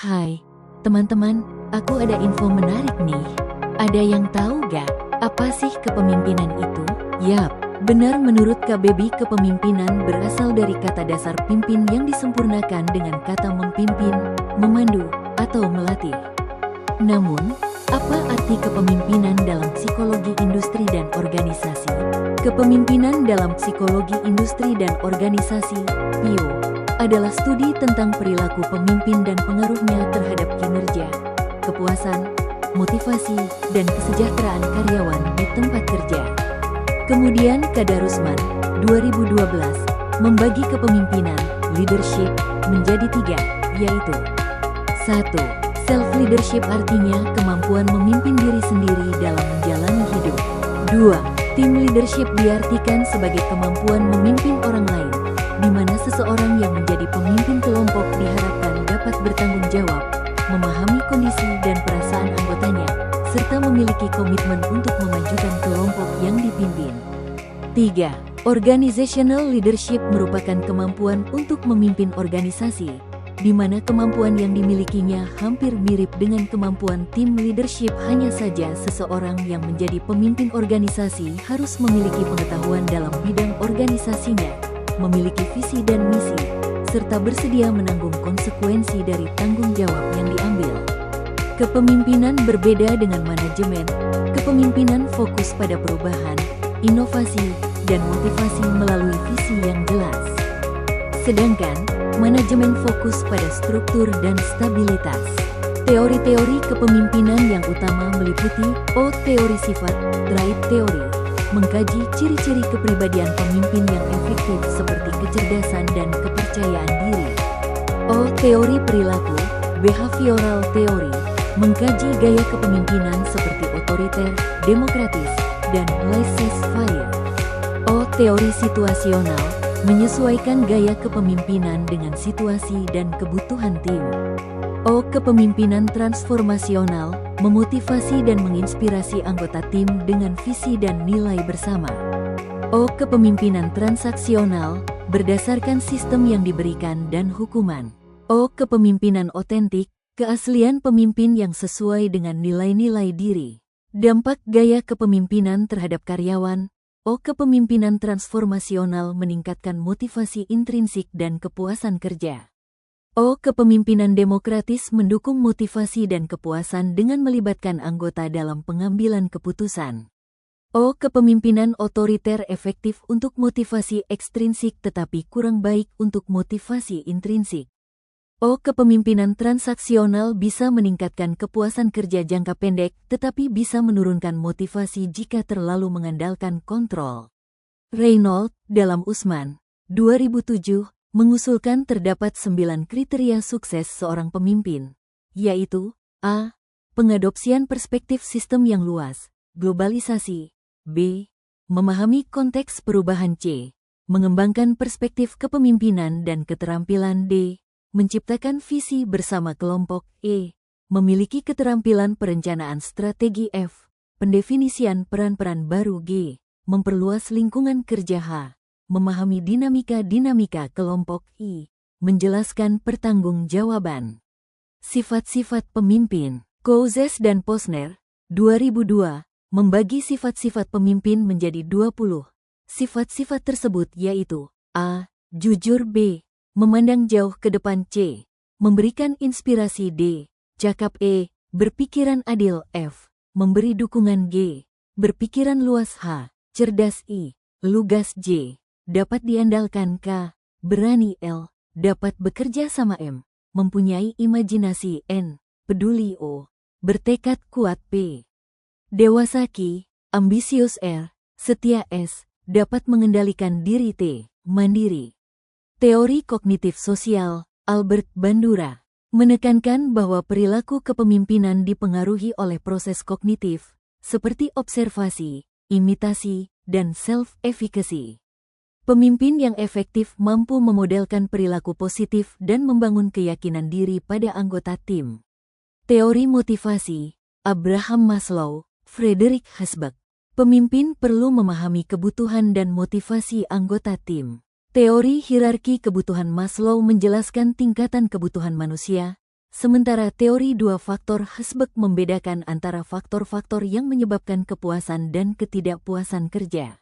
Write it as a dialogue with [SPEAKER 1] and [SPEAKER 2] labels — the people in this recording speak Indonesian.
[SPEAKER 1] Hai, teman-teman, aku ada info menarik nih. Ada yang tahu gak, apa sih kepemimpinan itu? Yap, benar menurut KBBI kepemimpinan berasal dari kata dasar pimpin yang disempurnakan dengan kata memimpin, memandu, atau melatih. Namun, apa arti kepemimpinan dalam psikologi industri dan organisasi? Kepemimpinan dalam psikologi industri dan organisasi, PIO, adalah studi tentang perilaku pemimpin dan pengaruhnya terhadap kinerja, kepuasan, motivasi, dan kesejahteraan karyawan di tempat kerja. Kemudian Kadarusman 2012 membagi kepemimpinan, leadership, menjadi 3, yaitu 1. Self-leadership artinya kemampuan memimpin diri sendiri dalam menjalani hidup. 2. Team leadership diartikan sebagai kemampuan memimpin orang lain, di mana seseorang yang menjadi pemimpin kelompok diharapkan dapat bertanggung jawab, memahami kondisi dan perasaan anggotanya, serta memiliki komitmen untuk memajukan kelompok yang dipimpin. 3. Organizational leadership merupakan kemampuan untuk memimpin organisasi, di mana kemampuan yang dimilikinya hampir mirip dengan kemampuan tim leadership. Hanya saja seseorang yang menjadi pemimpin organisasi harus memiliki pengetahuan dalam bidang organisasinya, memiliki visi dan misi, serta bersedia menanggung konsekuensi dari tanggung jawab yang diambil. Kepemimpinan berbeda dengan manajemen. Kepemimpinan fokus pada perubahan, inovasi, dan motivasi melalui visi yang jelas. Sedangkan, manajemen fokus pada struktur dan stabilitas. Teori-teori kepemimpinan yang utama meliputi teori sifat, trait teori, mengkaji ciri-ciri kepribadian pemimpin yang efektif seperti kecerdasan dan kepercayaan diri. Teori perilaku, behavioral theory, mengkaji gaya kepemimpinan seperti otoriter, demokratis, dan laissez-faire. Teori situasional, menyesuaikan gaya kepemimpinan dengan situasi dan kebutuhan tim. Kepemimpinan transformasional, memotivasi dan menginspirasi anggota tim dengan visi dan nilai bersama. Kepemimpinan transaksional, berdasarkan sistem yang diberikan dan hukuman. Kepemimpinan otentik, keaslian pemimpin yang sesuai dengan nilai-nilai diri. Dampak gaya kepemimpinan terhadap karyawan. Kepemimpinan transformasional meningkatkan motivasi intrinsik dan kepuasan kerja. Kepemimpinan demokratis mendukung motivasi dan kepuasan dengan melibatkan anggota dalam pengambilan keputusan. Kepemimpinan otoriter efektif untuk motivasi ekstrinsik tetapi kurang baik untuk motivasi intrinsik. Kepemimpinan transaksional bisa meningkatkan kepuasan kerja jangka pendek tetapi bisa menurunkan motivasi jika terlalu mengandalkan kontrol. Reynolds, dalam Usman, 2007, mengusulkan terdapat 9 kriteria sukses seorang pemimpin, yaitu A. Pengadopsian perspektif sistem yang luas, globalisasi. B. Memahami konteks perubahan. C. Mengembangkan perspektif kepemimpinan dan keterampilan. D. Menciptakan visi bersama kelompok. E. Memiliki keterampilan perencanaan strategi. F. Pendefinisian peran-peran baru. G. Memperluas lingkungan kerja. H. Memahami dinamika kelompok. I. Menjelaskan pertanggungjawaban. Sifat-sifat pemimpin. Kouzes dan Posner, 2002, membagi sifat-sifat pemimpin menjadi 20. Sifat-sifat tersebut yaitu A. Jujur. B. Memandang jauh ke depan. C. Memberikan inspirasi. D. Cakap. E. Berpikiran adil. F. Memberi dukungan. G. Berpikiran luas. H. Cerdas. I. Lugas. J. Dapat diandalkan. K. Berani. L. Dapat bekerja sama. M. Mempunyai imajinasi. N. Peduli. O. Bertekad kuat. P. Dewasa. Q. Ambisius. R. Setia. S. Dapat mengendalikan diri. T. Mandiri. Teori kognitif sosial, Albert Bandura, menekankan bahwa perilaku kepemimpinan dipengaruhi oleh proses kognitif, seperti observasi, imitasi, dan self-efficacy. Pemimpin yang efektif mampu memodelkan perilaku positif dan membangun keyakinan diri pada anggota tim. Teori motivasi, Abraham Maslow, Frederick Herzberg. Pemimpin perlu memahami kebutuhan dan motivasi anggota tim. Teori hierarki kebutuhan Maslow menjelaskan tingkatan kebutuhan manusia, Sementara teori dua faktor Hesburg membedakan antara faktor-faktor yang menyebabkan kepuasan dan ketidakpuasan kerja.